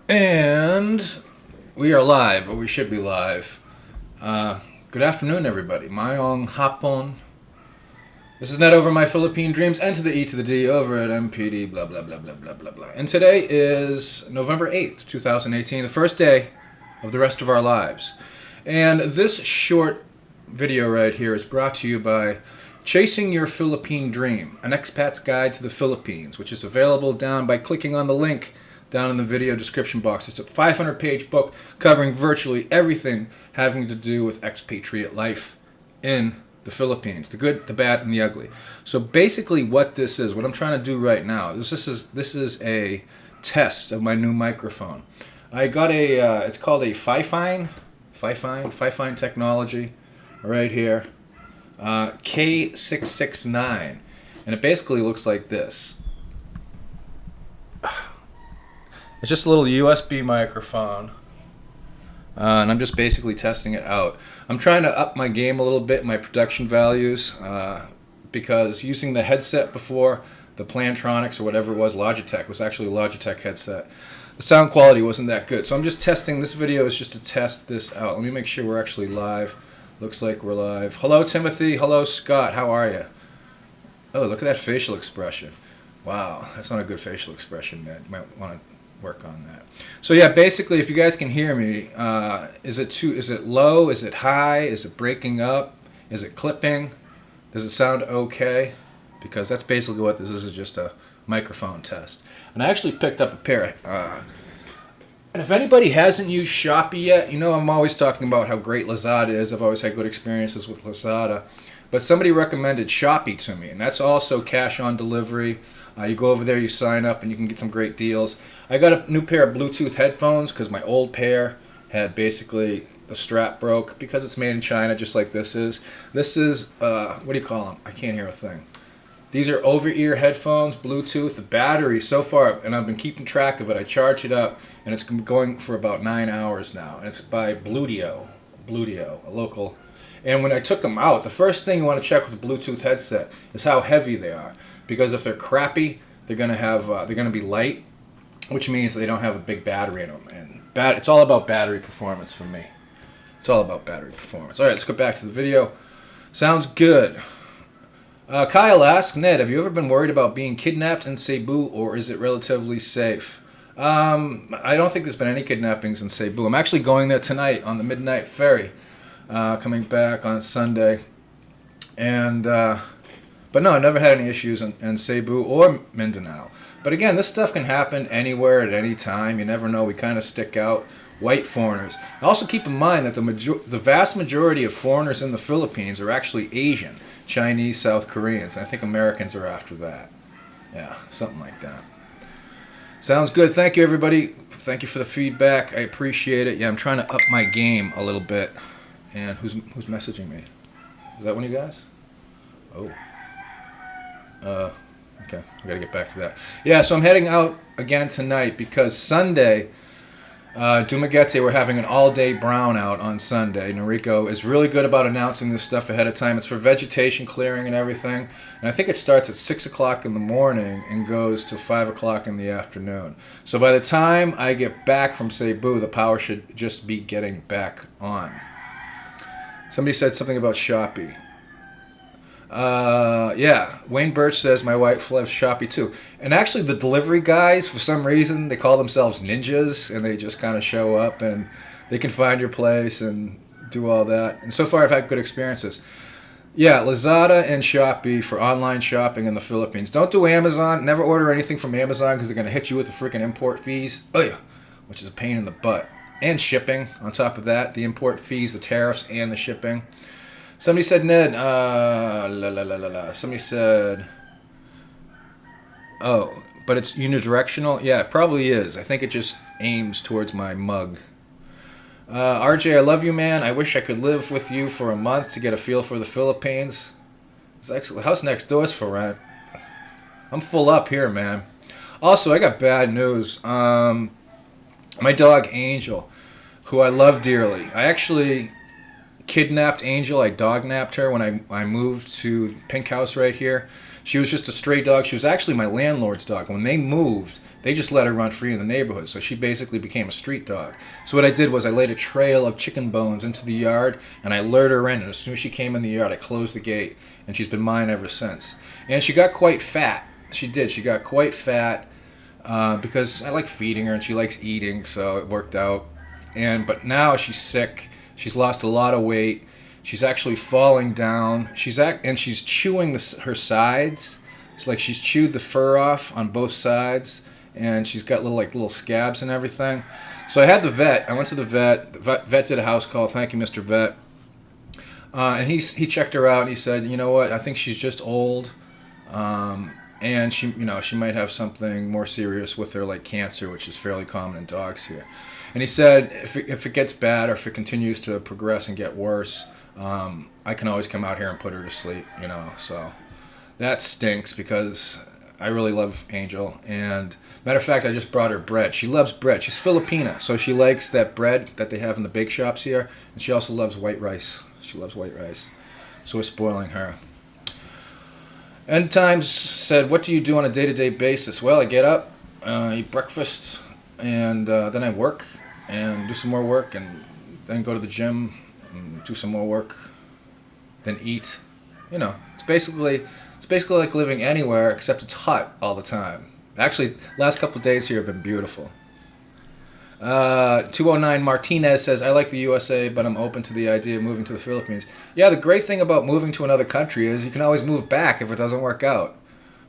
And we are live, or we should be live. Good afternoon, everybody. Mayong hapon. This is Ned over my Philippine dreams, and to the E to the D over at MPD, blah, blah, blah, blah, blah, blah, blah. And today is November 8th, 2018, the first day of the rest of our lives. And this short video right here is brought to you by Chasing Your Philippine Dream, an expat's guide to the Philippines, which is available down by clicking on the link down in the video description box. It's a 500-page book covering virtually everything having to do with expatriate life in the Philippines, the good, the bad, and the ugly. So basically what this is, what I'm trying to do right now, this is a test of my new microphone. I got it's called a Fifine technology right here, K669, and it basically looks like this. It's just a little USB microphone, and I'm just basically testing it out. I'm trying to up my game a little bit, my production values, because using the headset before, the Plantronics or whatever it was, Logitech, was actually a Logitech headset. The sound quality wasn't that good, so I'm just testing. This video is just to test this out. Let me make sure we're actually live. Looks like we're live. Hello, Timothy. Hello, Scott. How are you? Oh, look at that facial expression. Wow, that's not a good facial expression, Ned. Might want to work on that. So yeah, basically, if you guys can hear me, is it low? Is it high? Is it breaking up? Is it clipping? Does it sound okay? Because that's basically what this is just a microphone test. And I actually picked up a pair. And if anybody hasn't used Shopee yet, you know I'm always talking about how great Lazada is. I've always had good experiences with Lazada. But somebody recommended Shopee to me, and that's also cash on delivery. You go over there, you sign up, and you can get some great deals. I got a new pair of Bluetooth headphones because my old pair had basically the strap broke because it's made in China, just like this is. This is, what do you call them? I can't hear a thing. These are over-ear headphones, Bluetooth. The battery so far, and I've been keeping track of it, I charge it up, and it's going for about 9 hours now. And it's by Bluetio, a local. And when I took them out, the first thing you want to check with a Bluetooth headset is how heavy they are. Because if they're crappy, they're gonna be light, which means they don't have a big battery in them. And it's all about battery performance for me. It's all about battery performance. All right, let's go back to the video. Sounds good. Kyle asks, Ned, have you ever been worried about being kidnapped in Cebu, or is it relatively safe? I don't think there's been any kidnappings in Cebu. I'm actually going there tonight on the midnight ferry, coming back on Sunday. And, but no, I never had any issues in Cebu or Mindanao. But again, this stuff can happen anywhere at any time. You never know. We kind of stick out. White foreigners. Also keep in mind that the vast majority of foreigners in the Philippines are actually Asian, Chinese, South Koreans. And I think Americans are after that. Yeah, something like that. Sounds good. Thank you, everybody. Thank you for the feedback. I appreciate it. Yeah, I'm trying to up my game a little bit. And who's messaging me? Is that one of you guys? Oh. Okay, I gotta get back to that. Yeah, so I'm heading out again tonight because Sunday, Dumaguete, we're having an all-day brownout on Sunday. Noriko is really good about announcing this stuff ahead of time. It's for vegetation clearing and everything. And I think it starts at 6 o'clock in the morning and goes to 5 o'clock in the afternoon. So by the time I get back from Cebu, the power should just be getting back on. Somebody said something about Shopee. Yeah, Wayne Birch says my wife loves Shopee too. And actually the delivery guys, for some reason, they call themselves ninjas, and they just kind of show up and they can find your place and do all that. And so far I've had good experiences. Yeah, Lazada and Shopee for online shopping in the Philippines. Don't do Amazon. Never order anything from Amazon because they're going to hit you with the freaking import fees. Oh yeah, which is a pain in the butt. And shipping on top of that. The import fees, the tariffs, and the shipping. Somebody said, Ned, Somebody said, oh, but it's unidirectional? Yeah, it probably is. I think it just aims towards my mug. RJ, I love you, man. I wish I could live with you for a month to get a feel for the Philippines. It's excellent. House next door's for rent. I'm full up here, man. Also, I got bad news. My dog, Angel, who I love dearly. I actually kidnapped Angel. I dog-napped her when I moved to Pink House right here. She was just a stray dog. She was actually my landlord's dog. When they moved, They just let her run free in the neighborhood, so she basically became a street dog. So what I did was I laid a trail of chicken bones into the yard, and I lured her in, and as soon as she came in the yard, I closed the gate, and she's been mine ever since. And she got quite fat. She did. She got quite fat because I like feeding her, and she likes eating, so it worked out. But now she's sick. She's lost a lot of weight. She's actually falling down. She's chewing her sides. It's like she's chewed the fur off on both sides, and she's got little scabs and everything. So I had the vet. I went to the vet. The vet did a house call. Thank you, Mr. Vet. And he checked her out, and he said, you know what? I think she's just old, and she might have something more serious with her, like cancer, which is fairly common in dogs here. And he said if it gets bad or if it continues to progress and get worse, I can always come out here and put her to sleep. So. That stinks because I really love Angel. And matter of fact, I just brought her bread. She loves bread. She's Filipina, so she likes that bread that they have in the bake shops here. And she also loves white rice. She loves white rice. So we're spoiling her. End Times said, what do you do on a day-to-day basis? Well, I get up, eat breakfast, and then I work and do some more work, and then go to the gym and do some more work, then eat. It's basically like living anywhere except it's hot all the time. Actually, last couple of days here have been beautiful. 209 Martinez says, I like the USA, but I'm open to the idea of moving to the Philippines. Yeah, the great thing about moving to another country is you can always move back if it doesn't work out.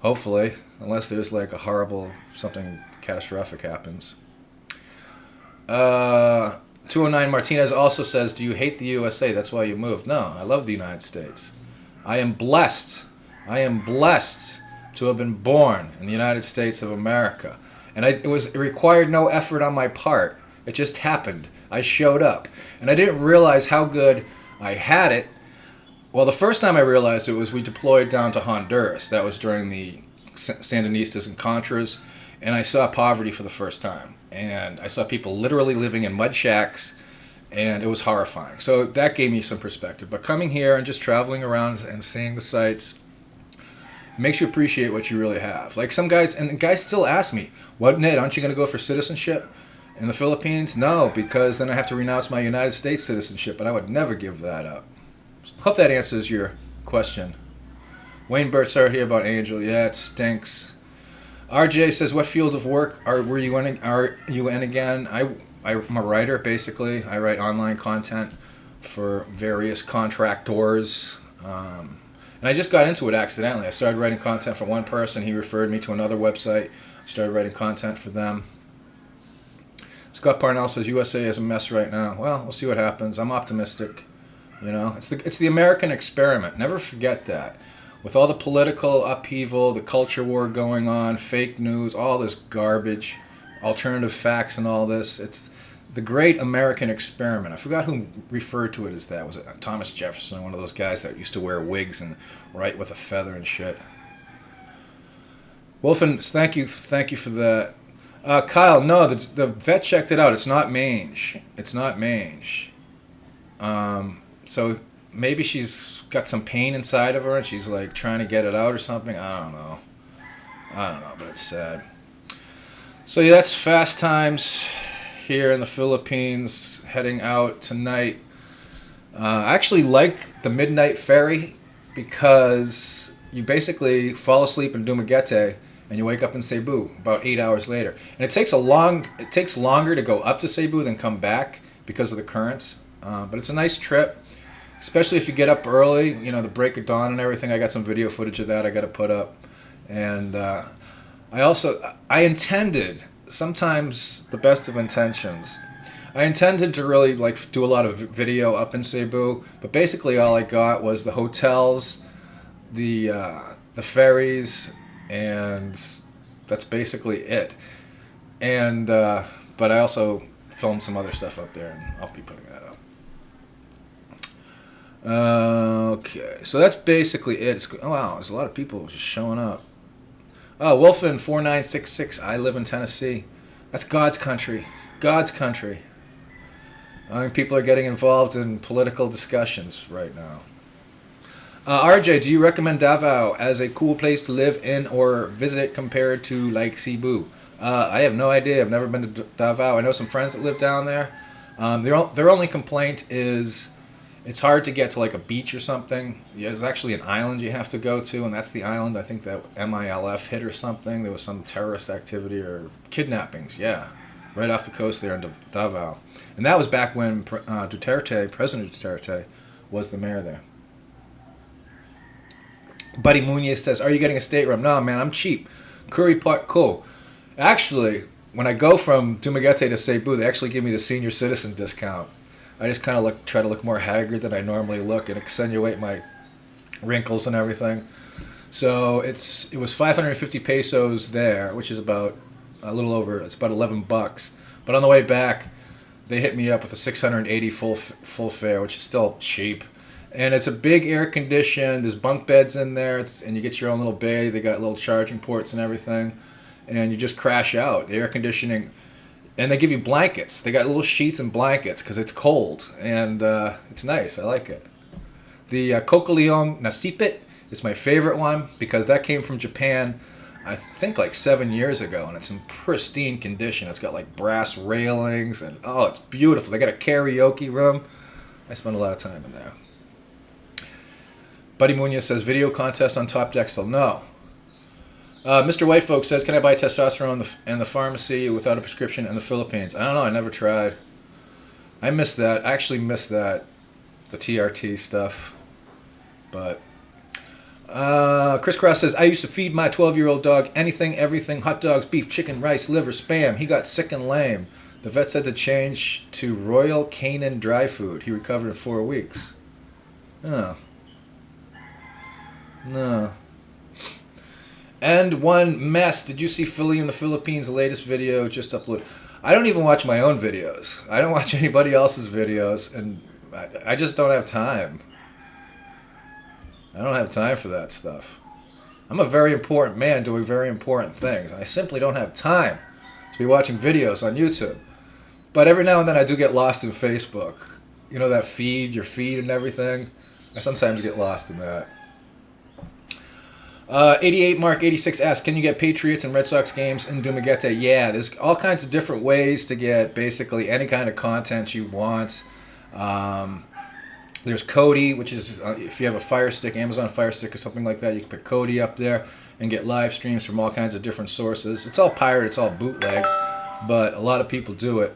Hopefully, unless there's like a horrible, something catastrophic happens. 209 Martinez also says, do you hate the USA? That's why you moved. No, I love the United States. I am blessed to have been born in the United States of America. And it required no effort on my part. It just happened. I showed up. And I didn't realize how good I had it. Well, the first time I realized it was we deployed down to Honduras. That was during the Sandinistas and Contras. And I saw poverty for the first time. And I saw people literally living in mud shacks. And it was horrifying. So that gave me some perspective. But coming here and just traveling around and seeing the sights, it makes you appreciate what you really have. Like some guys, and guys still ask me, what, Ned, aren't you going to go for citizenship in the Philippines? No, because then I have to renounce my United States citizenship, and I would never give that up. Hope that answers your question. Wayne Burt's out here about Angel. Yeah, it stinks. RJ says, what field of work are you in again? I'm a writer, basically. I write online content for various contractors. And I just got into it accidentally. I started writing content for one person. He referred me to another website. I started writing content for them. Scott Parnell says, USA is a mess right now. Well, we'll see what happens. I'm optimistic. It's the American experiment. Never forget that. With all the political upheaval, the culture war going on, fake news, all this garbage, alternative facts and all this, it's the great American experiment. I forgot who referred to it as that. Was it Thomas Jefferson, one of those guys that used to wear wigs and write with a feather and shit? Wolfen, thank you for that. Kyle, no, the vet checked it out. It's not mange. So maybe she's got some pain inside of her and she's like trying to get it out or something. I don't know, but it's sad. So yeah, that's Fast Times here in the Philippines, heading out tonight. I actually like the midnight ferry because you basically fall asleep in Dumaguete and you wake up in Cebu about 8 hours later. And it takes longer to go up to Cebu than come back because of the currents. But it's a nice trip, especially if you get up early, the break of dawn and everything. I got some video footage of that I got to put up. And I intended, sometimes the best of intentions, I intended to really do a lot of video up in Cebu, but basically all I got was the hotels, the ferries, and that's basically it. And but I also filmed some other stuff up there, and I'll be putting that up. Okay, so that's basically it. Oh wow, there's a lot of people just showing up. Oh, Wolfen 4966. I live in Tennessee. That's God's country. God's country. I mean, people are getting involved in political discussions right now. RJ, do you recommend Davao as a cool place to live in or visit compared to Cebu? I have no idea. I've never been to Davao. I know some friends that live down there. Their only complaint is it's hard to get to like a beach or something. Yeah, there's actually an island you have to go to, and that's the island I think that MILF hit or something. There was some terrorist activity or kidnappings, yeah, right off the coast there in Davao. And that was back when President Duterte, was the mayor there. Buddy Munoz says, are you getting a stateroom? No, man, I'm cheap. Curry Pot Co. Actually, when I go from Dumaguete to Cebu, they actually give me the senior citizen discount. I just kind of try to look more haggard than I normally look and accentuate my wrinkles and everything. So it was 550 pesos there, which is about a little over. It's about $11. But on the way back, they hit me up with a 680 full fare, which is still cheap. And it's a big air conditioned. There's bunk beds in there, and you get your own little bay. They got little charging ports and everything, and you just crash out. The air conditioning. And they give you blankets. They got little sheets and blankets because it's cold. And it's nice. I like it. The Coco Leon Nasipit is my favorite one because that came from Japan, I think like 7 years ago. And it's in pristine condition. It's got like brass railings. And oh, it's beautiful. They got a karaoke room. I spend a lot of time in there. Buddy Munoz says, video contest on Top Deck still. No. Mr. White Folks says, can I buy testosterone in the pharmacy without a prescription in the Philippines? I don't know. I never tried. I missed that. I actually missed that. The TRT stuff. But Chris Cross says, I used to feed my 12-year-old dog anything, everything, hot dogs, beef, chicken, rice, liver, spam. He got sick and lame. The vet said to change to Royal Canin dry food. He recovered in 4 weeks. Oh. No. And one mess. Did you see Philly in the Philippines' latest video just uploaded? I don't even watch my own videos. I don't watch anybody else's videos, and I just don't have time. I don't have time for that stuff. I'm a very important man doing very important things, and I simply don't have time to be watching videos on YouTube. But every now and then I do get lost in Facebook. You know that feed, your feed and everything? I sometimes get lost in that. 88 Mark 86 asks, can you get Patriots and Red Sox games in Dumaguete? Yeah, there's all kinds of different ways to get basically any kind of content you want. There's Kodi, which is if you have a Fire Stick, Amazon Fire Stick or something like that, you can put Kodi up there and get live streams from all kinds of different sources. It's all pirate, it's all bootleg, but a lot of people do it.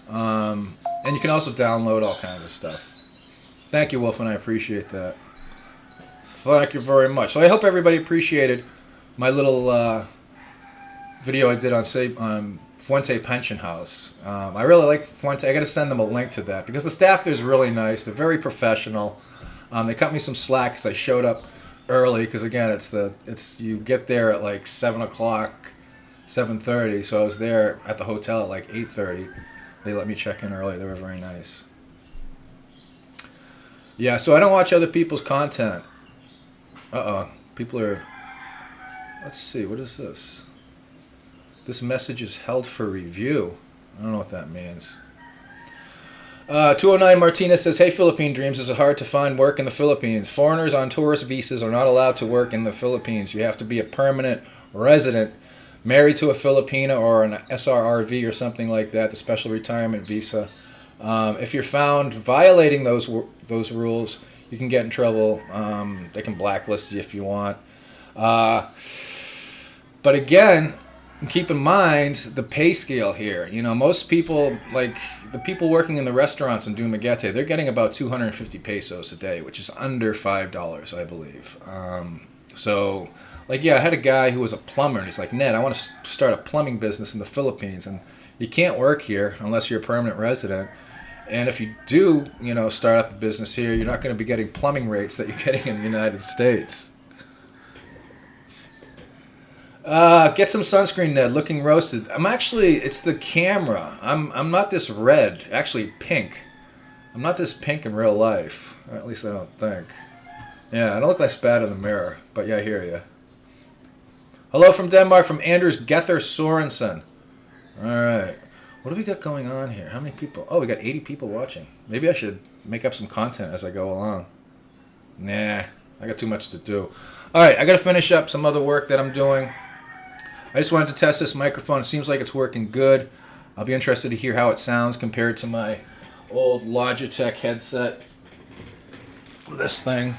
And you can also download all kinds of stuff. Thank you, Wolf, and I appreciate that. Thank you very much. So I hope everybody appreciated my little video I did on Fuente Pension House. I really like Fuente. I got to send them a link to that because the staff there is really nice. They're very professional. They cut me some slack because I showed up early because again, it's you get there at like 7 o'clock, 7:30. So I was there at the hotel at like 8:30. They let me check in early. They were very nice. Yeah, so I don't watch other people's content. People are... Let's see, what is this? This message is held for review. I don't know what that means. 209 Martinez says, hey, Philippine Dreams, is it hard to find work in the Philippines? Foreigners on tourist visas are not allowed to work in the Philippines. You have to be a permanent resident, married to a Filipina or an SRRV or something like that, the special retirement visa. If you're found violating those rules, you can get in trouble. They can blacklist you if you want. But again, keep in mind the pay scale here. You know, most people, like the people working in the restaurants in Dumaguete, they're getting about 250 pesos a day, which is under $5, I believe. So, like, yeah, I had a guy who was a plumber, and he's like, Ned, I want to start a plumbing business in the Philippines, and you can't work here unless you're a permanent resident. And if you do, you know, start up a business here, you're not going to be getting plumbing rates that you're getting in the United States. Get some sunscreen, Ned. Looking roasted. It's the camera. I'm not this red. Actually, pink. I'm not this pink in real life. Or at least I don't think. Yeah, I don't look like spat in the mirror. But yeah, I hear you. Hello from Denmark from Anders Gether Sorensen. All right. What do we got going on here? How many people? Oh, we got 80 people watching. Maybe I should make up some content as I go along. Nah, I got too much to do. All right, I got to finish up some other work that I'm doing. I just wanted to test this microphone. It seems like it's working good. I'll be interested to hear how it sounds compared to my old Logitech headset. This thing's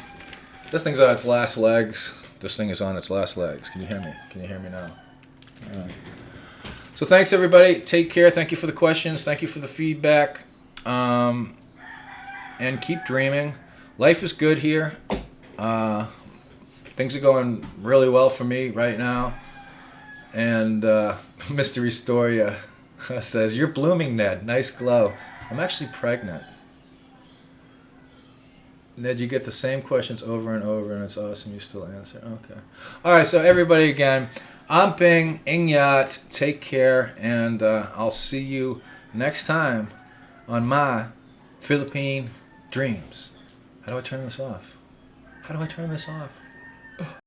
on its last legs. This thing is on its last legs. Can you hear me? Can you hear me now? All right. So thanks, everybody. Take care. Thank you for the questions. Thank you for the feedback. And keep dreaming. Life is good here. Things are going really well for me right now. And Mr. Restoria says, "You're blooming, Ned. Nice glow." I'm actually pregnant. Ned, you get the same questions over and over, and it's awesome you still answer. Okay. All right, so everybody again, I'm Bing, Ingyat. Take care, and I'll see you next time on my Philippine Dreams. How do I turn this off? How do I turn this off?